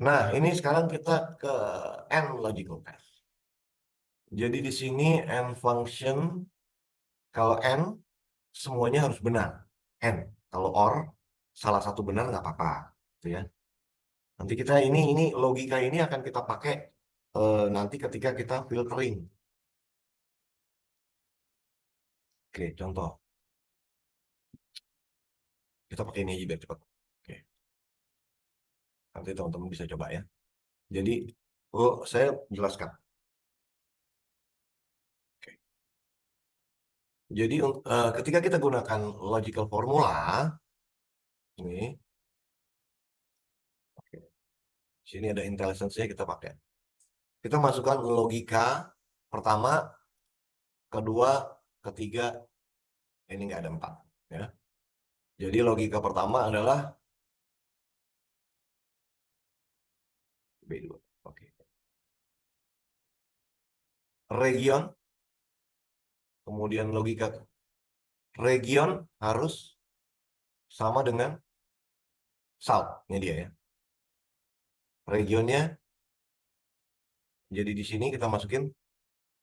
Nah, ini sekarang kita ke N logical test. Jadi di sini N function, kalau N semuanya harus benar. N, kalau OR salah satu benar nggak apa-apa, gitu ya. Nanti kita ini logika ini akan kita pakai nanti ketika kita filtering. Oke, contoh. Kita pakai ini aja biar cepat. Oke, nanti teman-teman bisa coba ya. Jadi, saya jelaskan. Oke. Jadi, ketika kita gunakan logical formula, ini, oke, sini ada intelligence-nya kita pakai. Kita masukkan logika pertama, kedua, ketiga, ini nggak ada empat. Ya. Jadi logika pertama adalah B2. Oke. Region, kemudian logika region harus sama dengan south. Ini dia ya. Regionnya, jadi di sini kita masukin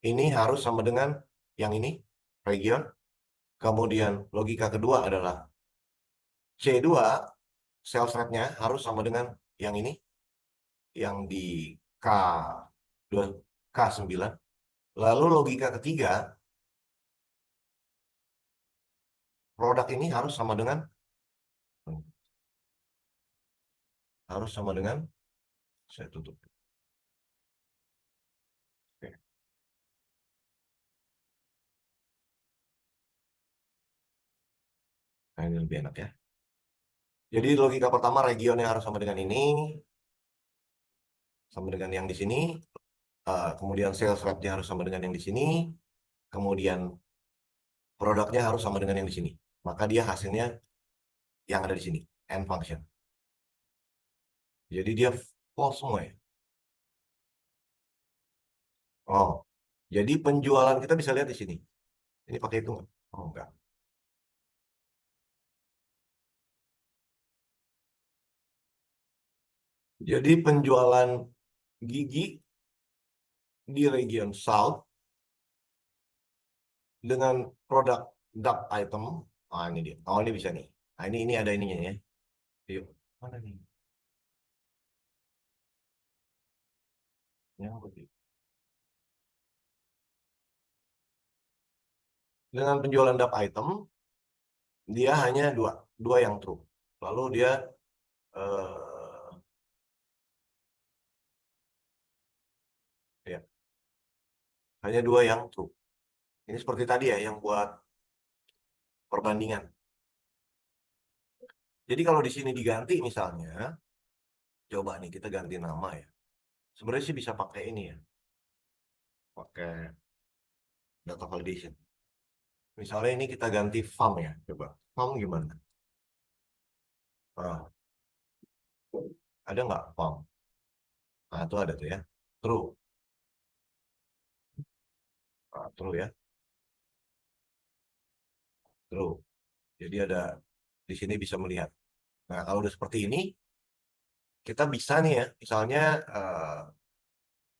ini harus sama dengan yang ini, region. Kemudian logika kedua adalah C2, sales rate-nya harus sama dengan yang ini, yang di K2, K9. Lalu logika ketiga, produk ini harus sama dengan, saya tutup. Oke. Nah, ini lebih enak ya. Jadi logika pertama regionnya harus sama dengan ini, sama dengan yang di sini. Kemudian sales rate-nya harus sama dengan yang di sini. Kemudian produknya harus sama dengan yang di sini. Maka dia hasilnya yang ada di sini, N function. Jadi dia false semua ya. Oh, jadi penjualan kita bisa lihat di sini. Ini pakai itu nggak? Oh, enggak. Jadi penjualan gigi di region South dengan produk dark item. Ah, ini dia. Oh, ini bisa nih. Nah, ini ada ininya ya. Yuk. Mana nih? Yang begitu. Dengan penjualan dark item, dia hanya dua, dua yang true. Lalu dia eh, ya, hanya dua yang true. Ini seperti tadi ya, yang buat perbandingan. Jadi kalau di sini diganti misalnya, coba nih kita ganti nama ya. Sebenarnya sih bisa pakai ini ya, pakai data validation. Misalnya ini kita ganti farm ya, coba. Farm gimana? Nah, ada nggak farm? Nah, itu ada tuh ya. True. Nah, true ya. True. Jadi ada di sini bisa melihat. Nah, kalau udah seperti ini, kita bisa nih ya, misalnya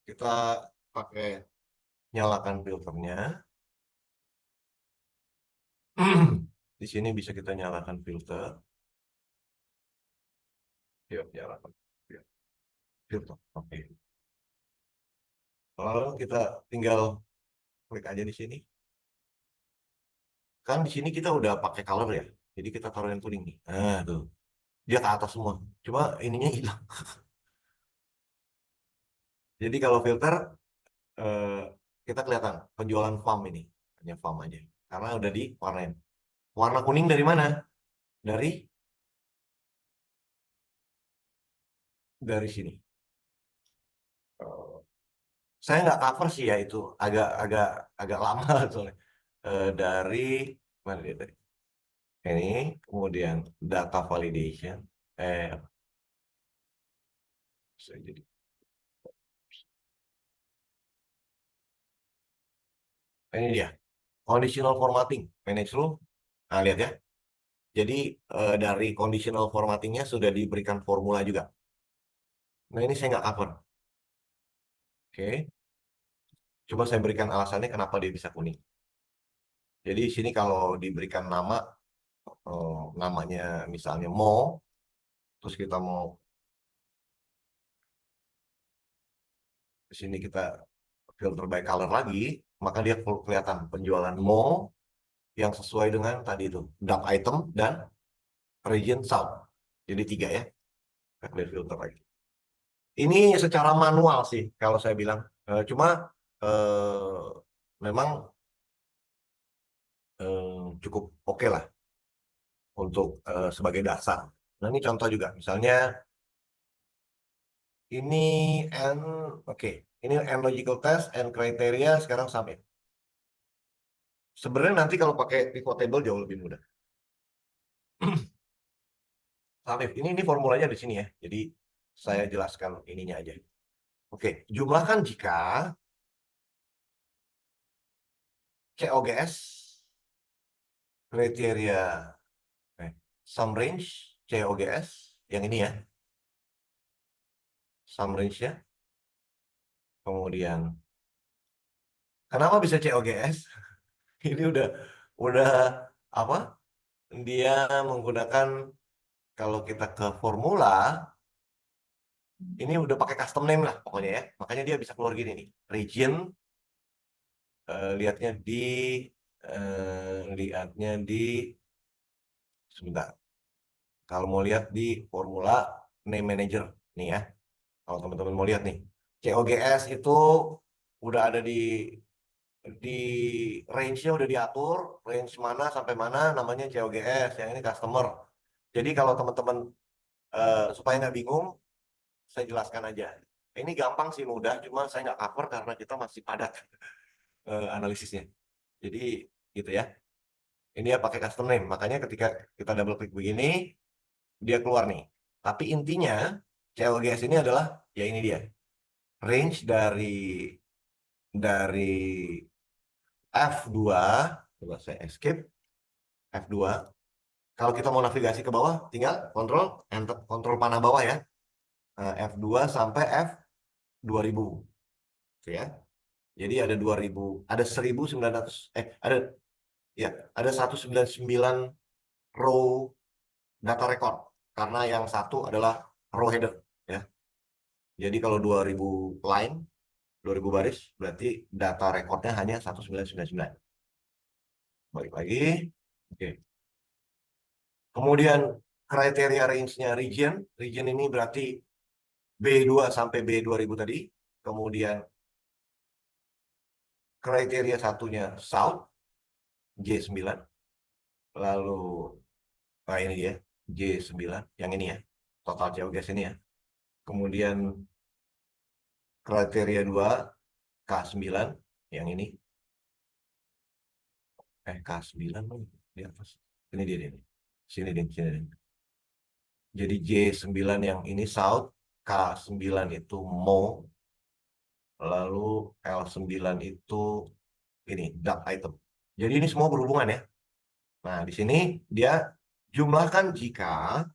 kita pakai nyalakan filternya. Di sini bisa kita nyalakan filter. Yuk, nyalakan. Yuk, filter. Oke. Lalu kita tinggal klik aja di sini. Kan di sini kita udah pakai color ya. Jadi kita taruh yang kuning nih. Nah, tuh. Dia ke atas semua. Cuma ininya hilang. Jadi kalau filter, eh, kita kelihatan penjualan farm ini. Hanya farm aja. Karena udah diwarnain. Warna kuning dari mana? Dari sini. Eh, saya nggak cover sih ya itu. Agak agak agak lama soalnya. Dari mana dia tadi? Ini, kemudian data validation. Apa saya jadi ini dia. Conditional formatting. Manage rule. Nah, lihat ya. Jadi dari conditional formattingnya sudah diberikan formula juga. Nah ini saya nggak cover. Oke. Coba saya berikan alasannya kenapa dia bisa kuning. Jadi di sini kalau diberikan nama, namanya misalnya Mo, terus kita mau di sini kita filter by color lagi, maka dia kelihatan penjualan Mo yang sesuai dengan tadi itu dark item dan region south. Jadi tiga ya, kita clear filter lagi. Ini secara manual sih kalau saya bilang. Cuma memang cukup oke lah untuk sebagai dasar. Nah ini contoh juga, misalnya ini and oke, ini and logical test and criteria sekarang submit. Sebenarnya nanti kalau pakai pivot table jauh lebih mudah. Submit. Ini formulanya di sini ya. Jadi saya jelaskan ininya aja. Oke, jumlahkan jika COGS kriteria sum range COGS yang ini ya, sum range-nya. Kemudian kenapa bisa COGS? Ini udah apa? Dia menggunakan, kalau kita ke formula ini udah pakai custom name lah pokoknya ya. Makanya dia bisa keluar gini nih. Region lihatnya di sebentar. Kalau mau lihat di formula name manager nih ya. Kalau teman-teman mau lihat nih, COGS itu udah ada di range-nya udah diatur, range mana sampai mana namanya COGS, yang ini customer. Jadi kalau teman-teman supaya nggak bingung, saya jelaskan aja. Ini gampang sih, mudah, cuma saya nggak cover karena kita masih padat analisisnya. Jadi gitu ya. Ini ya pakai custom name, makanya ketika kita double klik begini, dia keluar nih. Tapi intinya COGS ini adalah ya ini dia, range dari F2, coba saya escape F2. Kalau kita mau navigasi ke bawah, tinggal kontrol enter, kontrol panah bawah ya. F2 sampai F2000. Oke ya. Jadi ada 2000, ada 1900, ya, ada 199 row data record karena yang satu adalah row header ya. Jadi kalau 2000 line, 2000 baris berarti data recordnya hanya 1999. Balik lagi. Oke. Kemudian kriteria range-nya region. Region ini berarti B2 sampai B2000 tadi. Kemudian kriteria satunya South, J9. Lalu, nah ini dia, J9. Yang ini ya, total COGS ini ya. Kemudian kriteria 2, K9. Yang ini. K9 di atas. Ini dia, ini. Sini dia, sini dia. Jadi J9 yang ini South, K9 itu Mo, lalu L9 itu ini dark item. Jadi ini semua berhubungan ya. Nah, di sini dia jumlahkan jika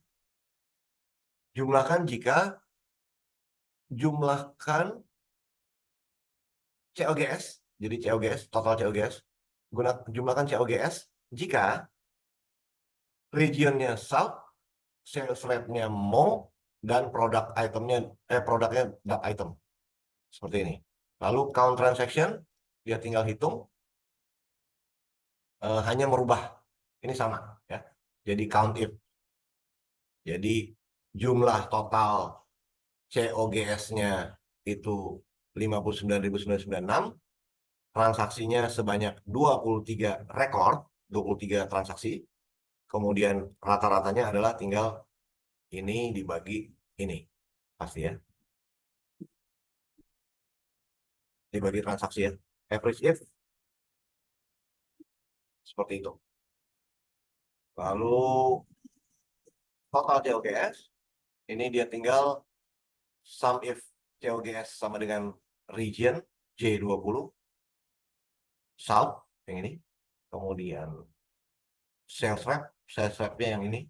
jumlahkan jika jumlahkan COGS. Jadi COGS, total COGS. Jumlahkan COGS jika regionnya South, sales rate-nya Mo, dan produknya dark item. Seperti ini. Lalu count transaction, dia tinggal hitung, hanya merubah. Ini sama ya. Jadi count if. Jadi jumlah total COGS-nya itu 59.996, transaksinya sebanyak 23 rekor, 23 transaksi. Kemudian rata-ratanya adalah tinggal ini dibagi ini. Pasti ya. Dibagi transaksi ya. Average if seperti itu. Lalu total COGS, ini dia tinggal sum if COGS sama dengan region J20 South yang ini. Kemudian sales rep-nya yang ini.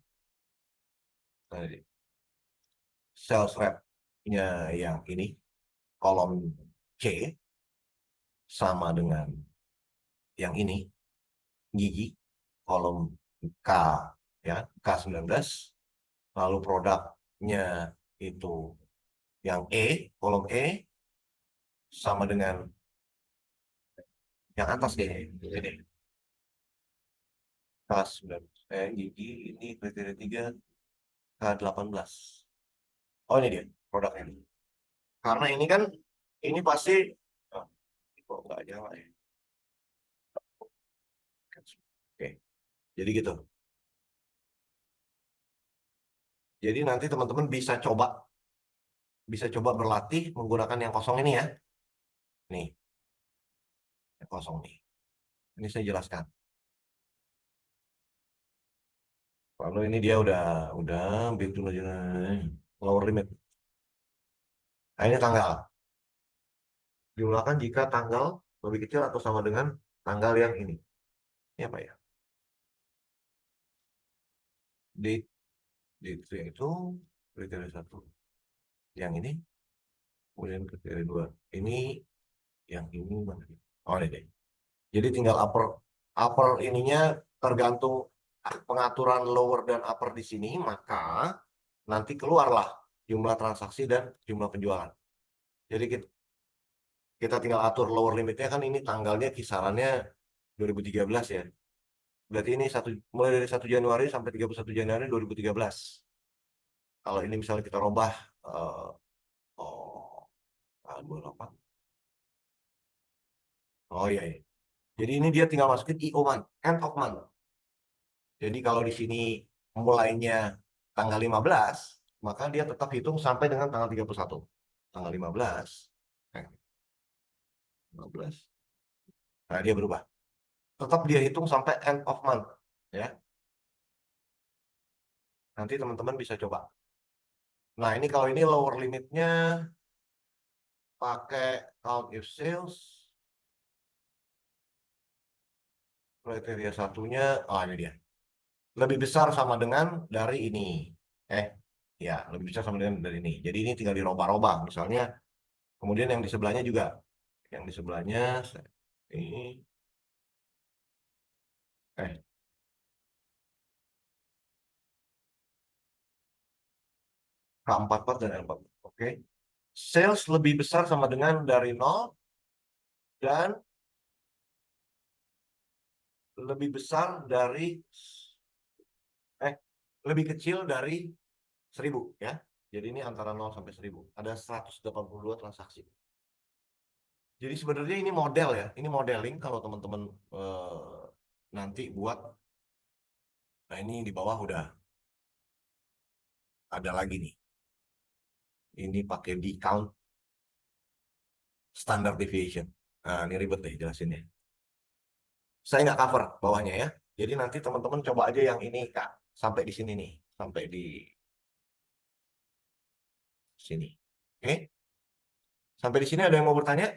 Sales rep. yang ini, kolom C sama dengan yang ini, gigi, kolom K, ya, K19, lalu produknya itu yang kolom E, sama dengan yang atas deh, ini, K19, gigi, ini kriteria 3, K18. Oh, ini dia produknya. Karena ini kan, ini pasti, oh, kok nggak nyala ya? Oke, jadi gitu. Jadi nanti teman-teman bisa coba berlatih menggunakan yang kosong ini ya. Nih, yang kosong nih. Ini saya jelaskan. Lalu ini dia udah bikin aja lower limit. Nah, ini tanggal. Jumlahkan jika tanggal lebih kecil atau sama dengan tanggal yang ini. Ini apa ya? Date, date yang itu kriteria 1. Yang ini, kemudian kriteria 2. Ini, yang ini mana? Oh, ini deh. Jadi tinggal upper ininya tergantung pengaturan lower dan upper di sini, maka nanti keluarlah jumlah transaksi dan jumlah penjualan. Jadi kita tinggal atur lower limitnya, kan ini tanggalnya kisarannya 2013 ya. Berarti ini mulai dari 1 Januari sampai 31 Januari 2013. Kalau ini misalnya kita robah, eh, oh, 28. Oh iya, iya. Jadi ini dia tinggal masukin IO month, end of month. Jadi kalau di sini mulainya tanggal 15, maka dia tetap hitung sampai dengan tanggal 31. Tanggal 15, 15. Nah, dia berubah. Tetap dia hitung sampai end of month. Ya, nanti teman-teman bisa coba. Nah, ini kalau ini lower limitnya pakai count if sales. Kriteria satunya, oh ini dia. Lebih besar sama dengan dari ini. Eh, ya, lebih besar sama dengan dari ini. Jadi ini tinggal dirobah-robah. Misalnya, kemudian yang di sebelahnya juga. Yang di sebelahnya, ini, eh, K44 dan L44. Oke. Sales lebih besar sama dengan dari 0 dan lebih besar dari, eh, lebih kecil dari 1000 ya. Jadi ini antara 0 sampai 1000. Ada 182 transaksi. Jadi sebenarnya ini model ya. Ini modeling kalau teman-teman nanti buat. Nah, ini di bawah udah ada lagi nih. Ini pakai di count standard deviation. Nah, ini ribet deh jelasinnya. Saya nggak cover bawahnya ya. Jadi nanti teman-teman coba aja yang ini Kak. Sampai di sini nih. Sampai di sini. Oke. Sampai di sini ada yang mau bertanya?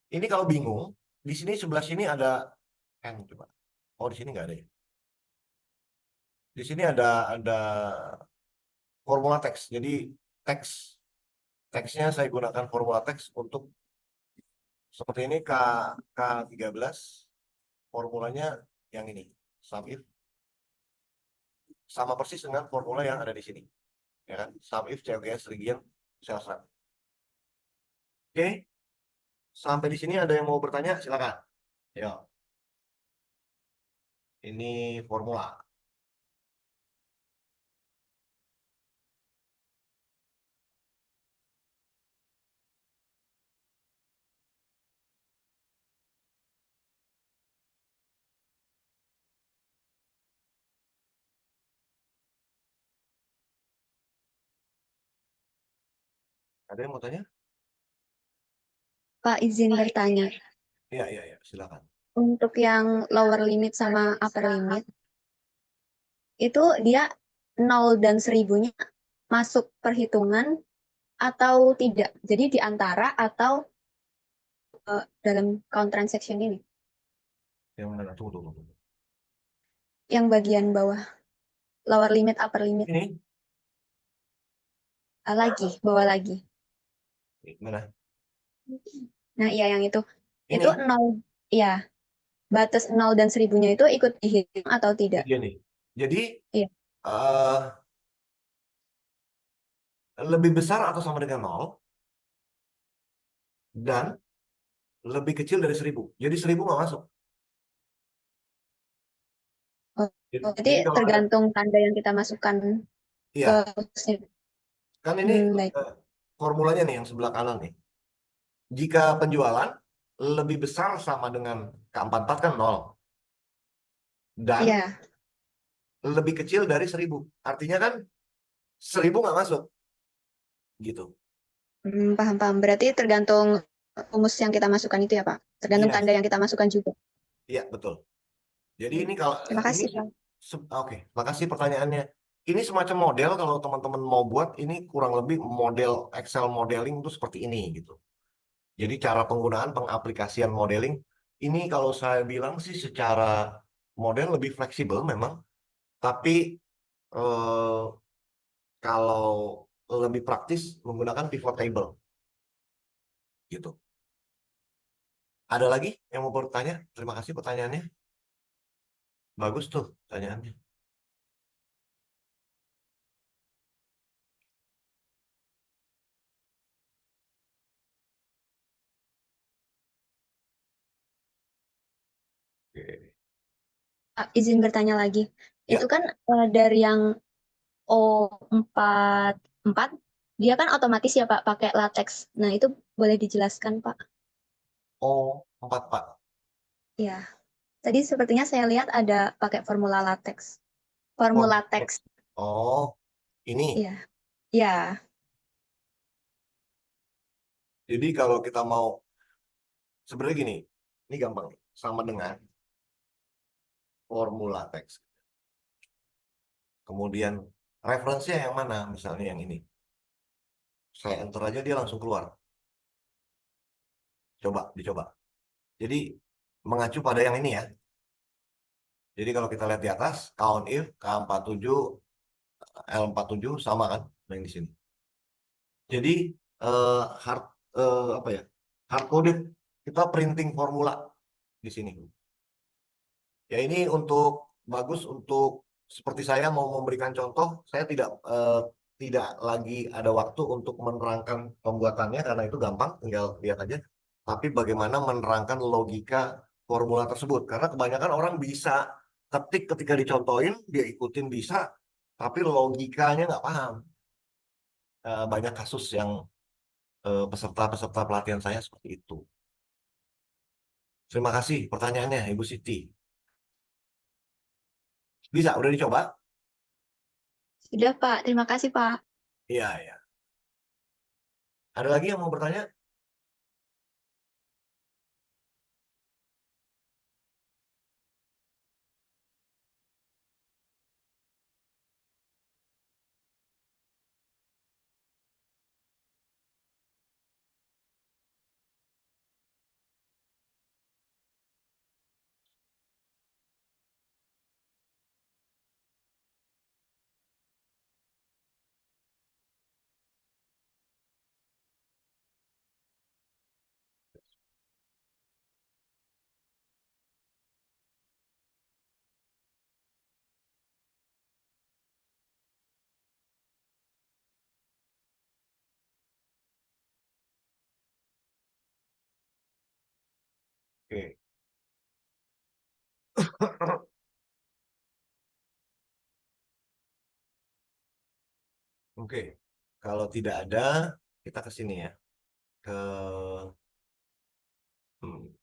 Ini kalau bingung, di sini sebelah sini ada coba. Oh, di sini nggak ada ya. Di sini ada formula teks. Jadi teks teksnya saya gunakan formula teks untuk seperti ini, K13, formulanya yang ini. Sum if sama persis dengan formula yang ada di sini. Ya kan? Sum if CLGS region sales rep. Oke, sampai di sini ada yang mau bertanya? Silakan. Ya, ini formula. Ada yang mau tanya? Pak, izin bertanya. Iya, iya, iya, silakan. Untuk yang lower limit sama upper limit, itu dia 0 dan 1000-nya masuk perhitungan atau tidak? Jadi di antara atau dalam count transaction ini? Yang mana? Tunggu, tunggu, tunggu. Yang bagian bawah, lower limit, upper limit. Ini lagi, bawah lagi. Mana? Nah, iya yang itu. Itu Ini, nol, ya, batas nol dan seribunya itu ikut dihitung atau ini tidak? dia nih. Jadi, Iya. eh lebih besar atau sama dengan nol, dan lebih kecil dari 1000. Jadi 1000 nggak masuk. Oh, Jadi, berarti jadi kalau ada, tergantung tanda yang kita masukkan ke iya, mesin. kan ini Baik. eh, formulanya nih yang sebelah kanan nih. Jika penjualan lebih besar sama dengan K44 kan nol, dan Iya, lebih kecil dari 1000. Artinya kan 1000 nggak masuk, gitu. paham-paham. Berarti tergantung rumus yang kita masukkan itu ya, Pak. Tergantung Iya, tanda yang kita masukkan juga. iya betul. Jadi Hmm. ini kalau Terima ini kasih, Pak. oke, makasih pertanyaannya. Ini semacam model kalau teman-teman mau buat ini kurang lebih model Excel modeling itu seperti ini gitu. Jadi cara penggunaan pengaplikasian modeling ini kalau saya bilang sih secara model lebih fleksibel memang, tapi eh, kalau lebih praktis menggunakan pivot table gitu. Ada lagi yang mau bertanya? Terima kasih pertanyaannya. Bagus tuh pertanyaannya. Oke. Izin bertanya lagi. Itu Ya, kan dari yang O44, dia kan otomatis ya, Pak, pakai latex. Nah, itu boleh dijelaskan, Pak? O44. Ya, tadi sepertinya saya lihat ada pakai formula latex. Formula Form teks. text. Oh, ini. Iya. Ya. Jadi kalau kita mau sebenarnya gini, ini gampang nih. Sama dengan formula teks. Kemudian referensinya yang mana? Misalnya yang ini. Saya enter aja dia langsung keluar. Coba, dicoba. Jadi mengacu pada yang ini ya. Jadi kalau kita lihat di atas, count if K47 L47 sama kan yang di sini. Jadi hard apa ya? Hard coded kita printing formula di sini. Ya ini untuk bagus untuk seperti saya mau memberikan contoh, saya tidak lagi ada waktu untuk menerangkan pembuatannya karena itu gampang, tinggal lihat aja. Tapi bagaimana menerangkan logika formula tersebut? Karena kebanyakan orang bisa ketik ketika dicontohin, dia ikutin bisa, tapi logikanya nggak paham. Banyak kasus yang peserta-peserta pelatihan saya seperti itu. Terima kasih pertanyaannya, Ibu Siti. Bisa, udah dicoba? Sudah, Pak. Terima kasih, Pak. Iya, iya. Ada lagi yang mau bertanya? Oke. Oke. Kalau tidak ada, kita ke sini ya. Ke hmm,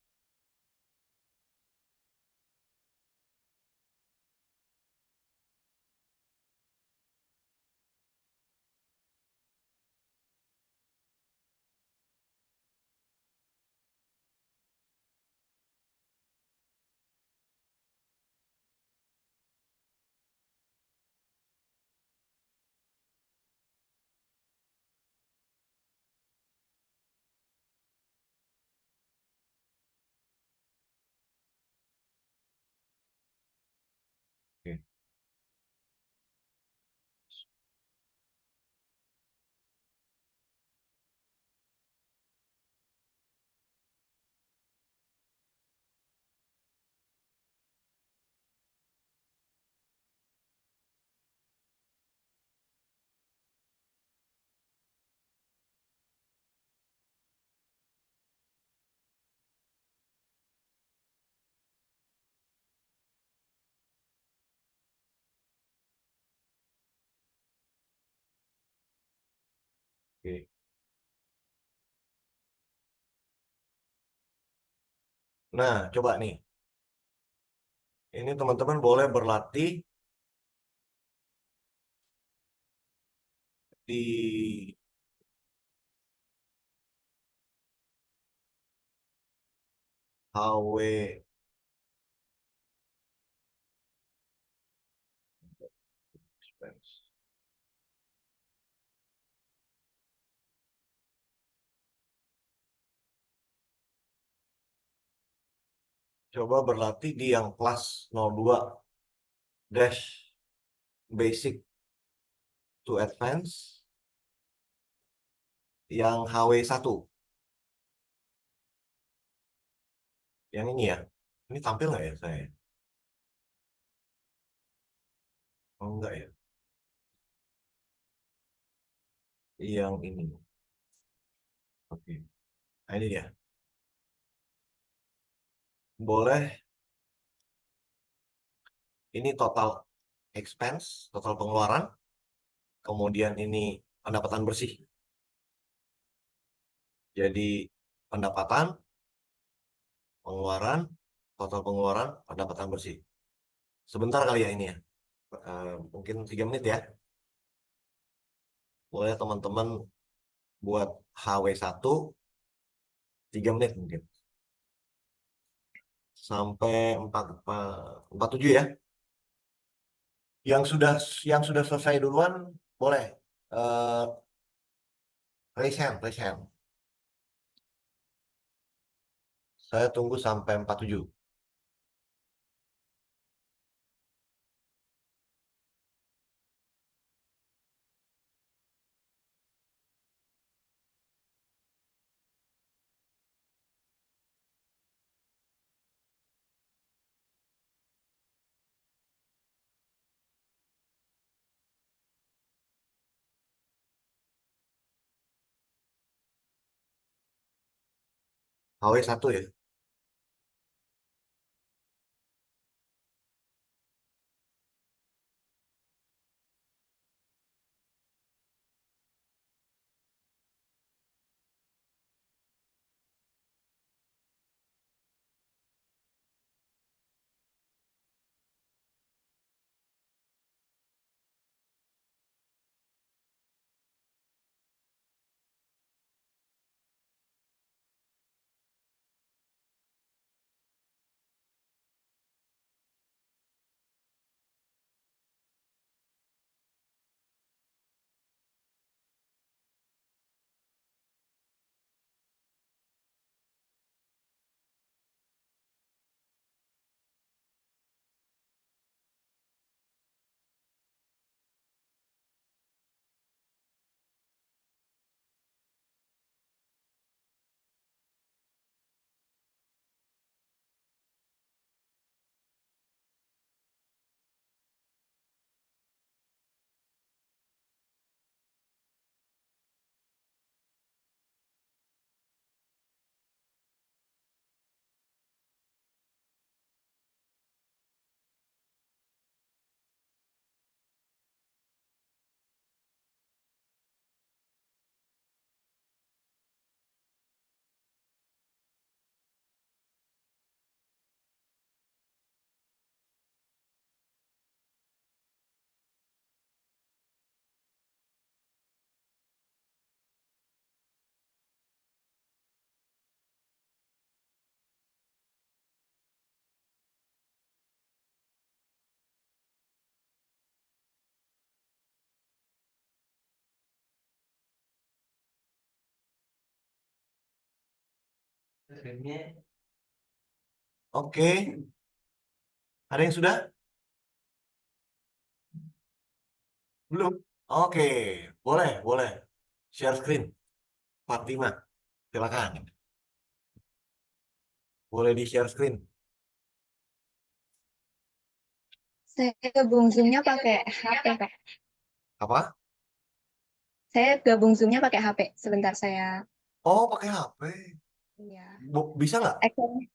Oke. Nah, coba nih. Ini teman-teman boleh berlatih di HW expense. Coba berlatih di yang kelas 02 dash basic to advance yang HW1. Yang ini ya. Ini tampil nggak ya saya? Oh enggak ya. Yang ini. Oke. Nah, ini dia. Boleh. Ini total expense, total pengeluaran. Kemudian ini pendapatan bersih. Jadi pendapatan, pengeluaran, total pengeluaran, pendapatan bersih. Sebentar kali ya ini ya. Mungkin 3 menit ya. Boleh teman-teman buat HW1 3 menit mungkin. Sampai 47 ya. Yang sudah selesai duluan boleh eh raise hand, raise hand. Saya tunggu sampai 47. HW1 ya. Oke, ada yang sudah? Belum? Oke, boleh, boleh. Share screen, Fatima, silakan. Boleh di share screen. Saya gabung Zoom-nya pakai HP, Kak. Apa? Saya gabung Zoom-nya pakai HP. Sebentar saya, Oh, pakai HP. ya, Bisa nggak? access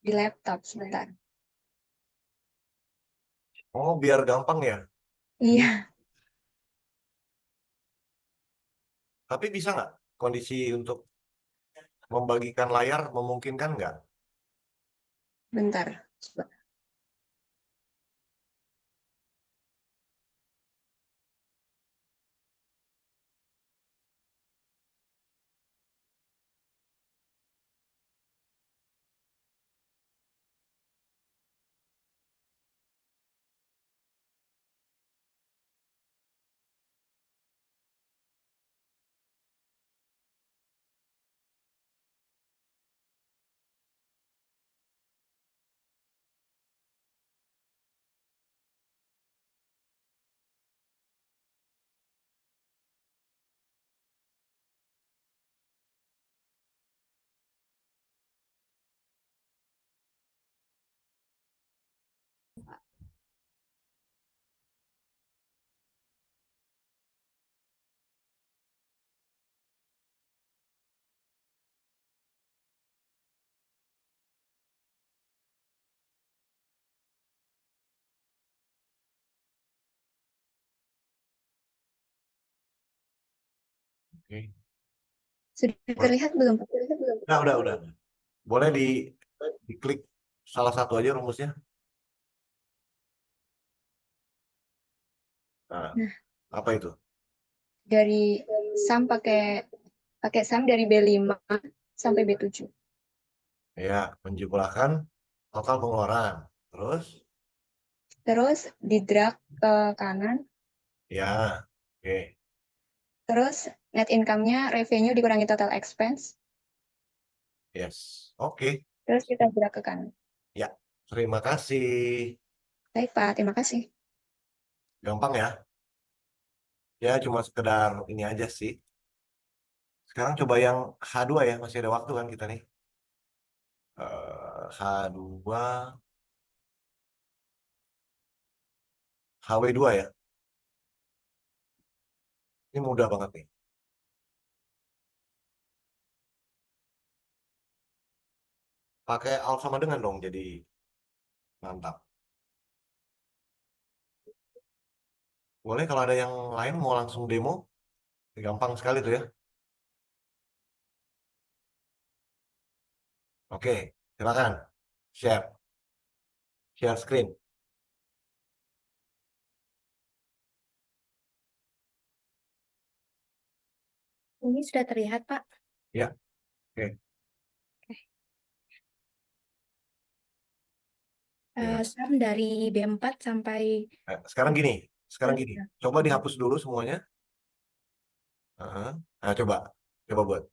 di laptop sebentar. Oh, biar gampang ya. Iya, Tapi bisa nggak kondisi untuk membagikan layar memungkinkan nggak? Bentar. Coba. Oke. Sudah Boleh. terlihat belum? Udah. Boleh diklik salah satu aja rumusnya. Nah, Nah, apa itu? dari sum pakai pakai sum dari B5 sampai B7. Ya, menjumlahkan total pengeluaran. Terus, Terus di drag ke kanan, ya, oke, terus net income-nya revenue dikurangi total expense, yes, oke, terus kita drag ke kanan. ya. Terima kasih. Baik, Pak. Terima kasih. Gampang ya? Ya, cuma sekedar ini aja sih. Sekarang coba yang H2 ya, masih ada waktu kan kita nih. H2, HW2 ya. Ini mudah banget nih. Pakai alt sama dengan dong, jadi mantap. Boleh kalau ada yang lain mau langsung demo, gampang sekali tuh ya. Oke, silakan. Share screen. Ini sudah terlihat, Pak. Ya, oke. Ya. Sum dari B4 sampai Sekarang gini. Coba dihapus dulu semuanya. Heeh. Nah, coba buat.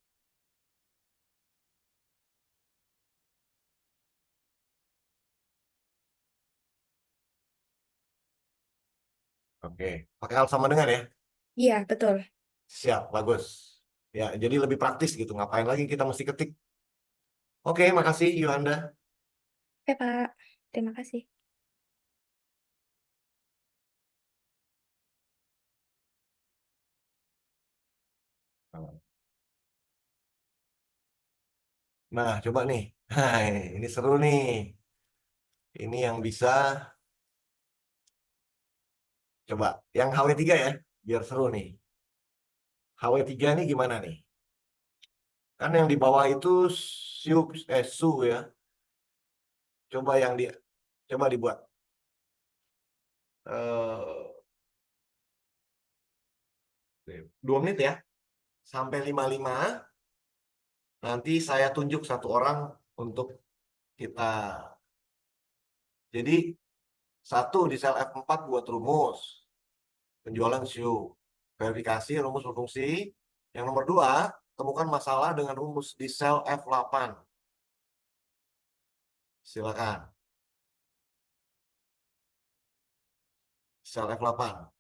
Oke, pakai alt sama dengan ya. Iya, betul. Siap, bagus. Ya, jadi lebih praktis gitu. Ngapain lagi kita mesti ketik? Oke, makasih Yuhanda. Oke, Pak. Terima kasih. Nah, coba nih. Hai, ini seru nih. Ini yang bisa, coba. Yang HW3 ya, biar seru nih. HW3 ini gimana nih? Kan yang di bawah itu su ya. Coba yang di, coba dibuat. eh 2 menit ya. Sampai 55, nanti saya tunjuk satu orang untuk kita. Jadi, satu di sel F4 buat rumus. Penjualan shoe. Verifikasi rumus berfungsi. Yang nomor dua, temukan masalah dengan rumus di sel F8. Silakan. Sel F8.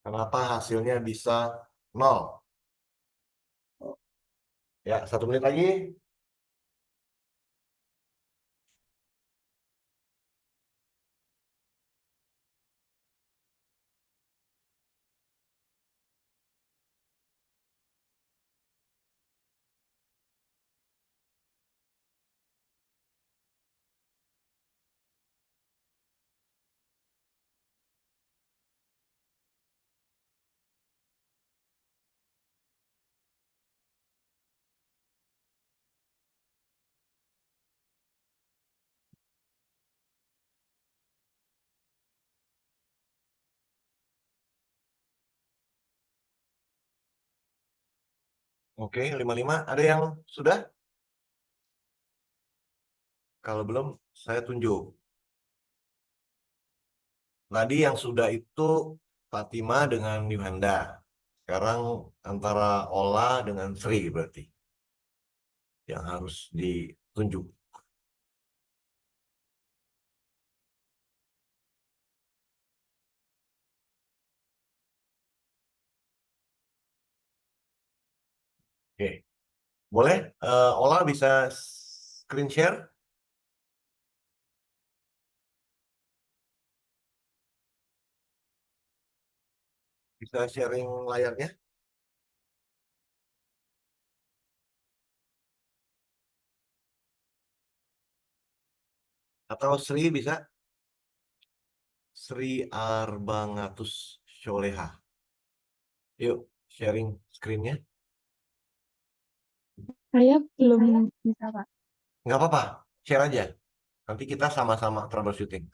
Kenapa hasilnya bisa 0? Ya, 1 menit lagi. Oke, 55. Ada yang sudah? Kalau belum, saya tunjuk. Tadi yang sudah itu Fatima dengan Yuhanda. Sekarang antara Ola dengan Sri berarti yang harus ditunjuk. Oke, boleh? Ola bisa screen share? Bisa sharing layarnya? Atau Sri bisa? Sri Arbangatus Sholeha. Yuk, sharing screen-nya. Saya belum bisa, Pak. Nggak apa-apa, share aja. Nanti kita sama-sama troubleshooting.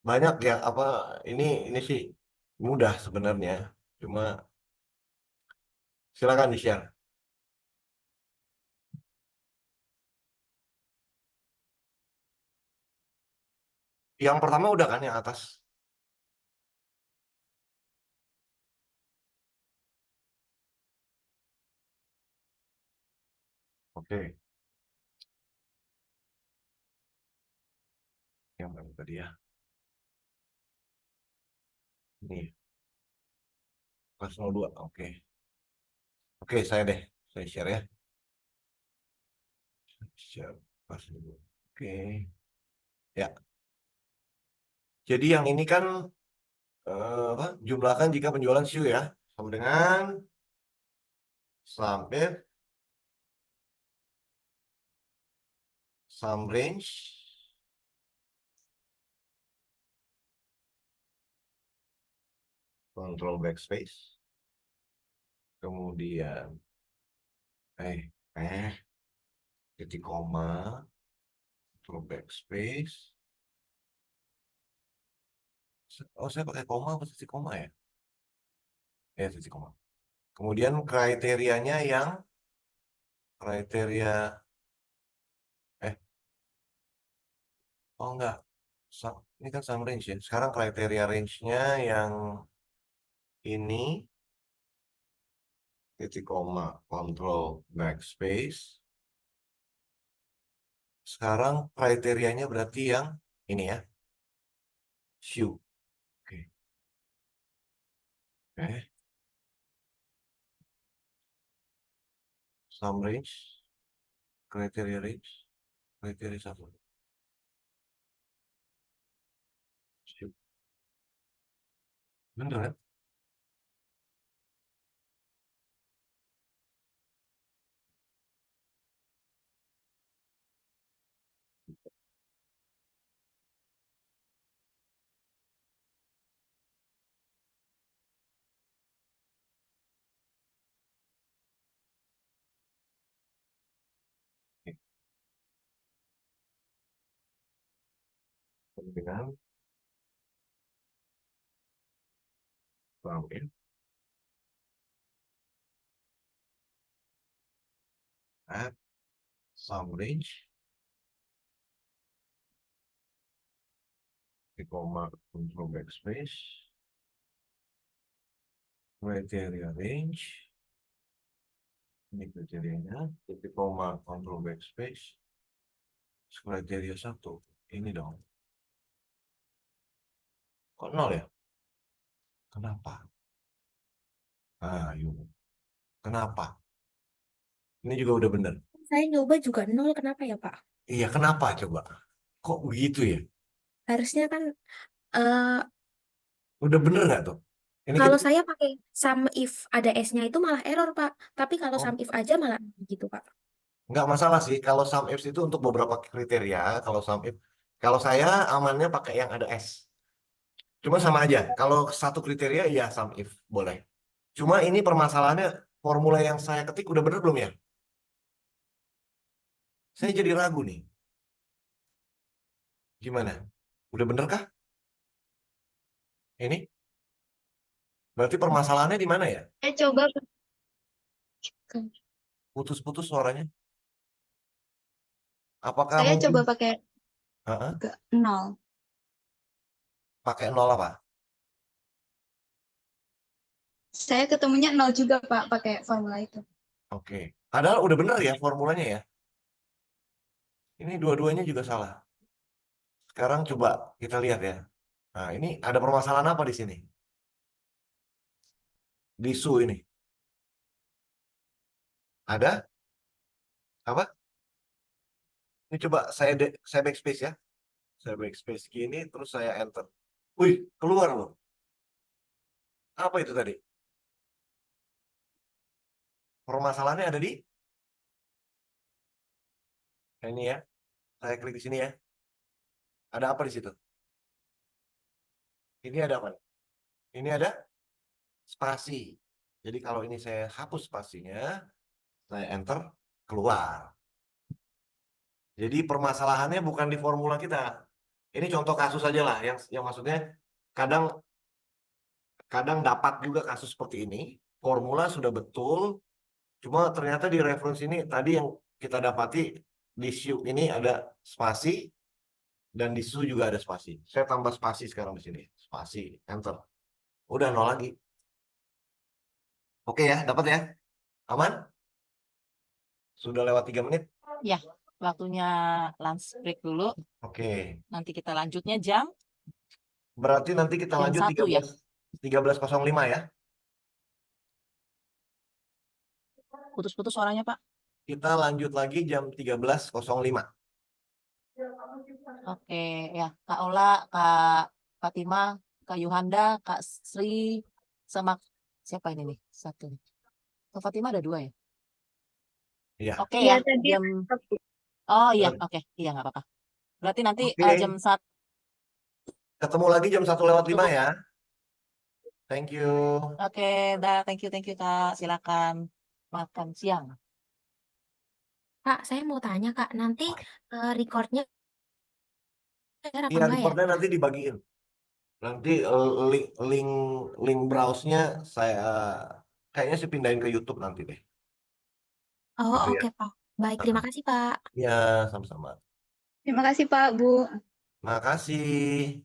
Banyak ya, apa ini sih mudah sebenarnya. Cuma silakan di-share. Yang pertama udah kan yang atas? Oke, yang mana tadi ya? Ini, kelas 02. Oke. Oke, saya deh. Saya share ya. Share kelas 02. Oke. Ya. Jadi yang ini kan apa? Jumlahkan jika penjualan shoe ya. Sama dengan sum range control backspace. Kemudian eh eh titik koma, control backspace. Oh, saya pakai koma atau titik koma ya? Titik koma. Kemudian kriterianya yang kriteria eh oh enggak. Ini kan sum range ya. Sekarang kriteria range-nya yang ini titik koma, control backspace. Sekarang kriterianya berarti yang ini ya. Shoe. Oke. Sum range, kriteria range, kriteria satu. Shoe. Bener kan? Oke. Dengan sum in, add sum range, titik koma, control backspace, kriteria range, ini kriterianya, titik koma, control backspace, kriteria satu, ini dong. Kok nol ya? Kenapa? Ayo. Kenapa? Ini juga udah bener. Saya nyoba juga 0, kenapa ya, Pak? Iya, kenapa coba? Kok begitu ya? Harusnya kan eh Udah bener nggak tuh? Ini kalau kita, saya pakai sum if ada S-nya itu malah error, Pak. Tapi kalau sum oh, if aja malah gitu, Pak. nggak masalah sih. Kalau sum if itu untuk beberapa kriteria. Kalau sum if, kalau saya amannya pakai yang ada S. Cuma sama aja. Kalau satu kriteria, ya sum if boleh. Cuma ini permasalahannya formula yang saya ketik udah bener belum ya? Saya jadi ragu nih. Gimana? Udah bener kah? Ini? Berarti permasalahannya di mana ya? Saya coba Putus-putus suaranya. Apakah saya mungkin coba pakai Heeh, 0. pakai nol apa? Saya ketemunya 0 juga Pak pakai formula itu. Oke. Padahal udah bener ya formulanya ya. Ini dua-duanya juga salah. Sekarang coba kita lihat ya. Nah, ini ada permasalahan apa di sini? Di su ini. Ada? Apa? Ini coba saya backspace ya. Saya backspace gini terus saya enter. Wih, keluar loh. Apa itu tadi? Permasalahannya ada di Nah, ini ya. Saya klik di sini ya. Ada apa di situ? Ini ada apa nih? Ini ada spasi. Jadi kalau ini saya hapus spasinya, saya enter, keluar. Jadi permasalahannya bukan di formula kita. Ini contoh kasus aja lah, yang maksudnya kadang kadang dapat juga kasus seperti ini. Formula sudah betul, cuma ternyata di reference ini tadi yang kita dapati di SU ini ada spasi dan di SU juga ada spasi. Saya tambah spasi sekarang di sini, spasi, enter. Udah nol lagi. Oke ya, dapat ya? Aman? Sudah lewat 3 menit. Ya, waktunya lunch break dulu. Oke. Nanti kita lanjutnya jam Berarti nanti kita jam lanjut 1 ya. 13.05 ya. Putus-putus suaranya, Pak. Kita lanjut lagi jam 13.05. Oke, ya. Kak Ola, Kak Fatima, Kak Yuhanda, Kak Sri, sama siapa ini nih? Satu. Kak Fatima ada 2 ya? Iya. Oke Iya ya, tadi jam. Oh iya, oke. Iya, nggak apa-apa. Berarti nanti Oke. jam 1. Ketemu lagi jam 1:05 ya. Thank you. Oke, dah. Thank you, Kak. Silakan makan siang. Kak, saya mau tanya, Kak, nanti Oke. recordnya share apa Iya, enggak ya? reportnya nanti dibagiin. Nanti link link link browse-nya saya kayaknya sih pindahin ke YouTube nanti deh. Oh, Gitu ya. oke, Pak. Baik, terima kasih, Pak. Ya, sama-sama. terima kasih Pak Bu. Makasih.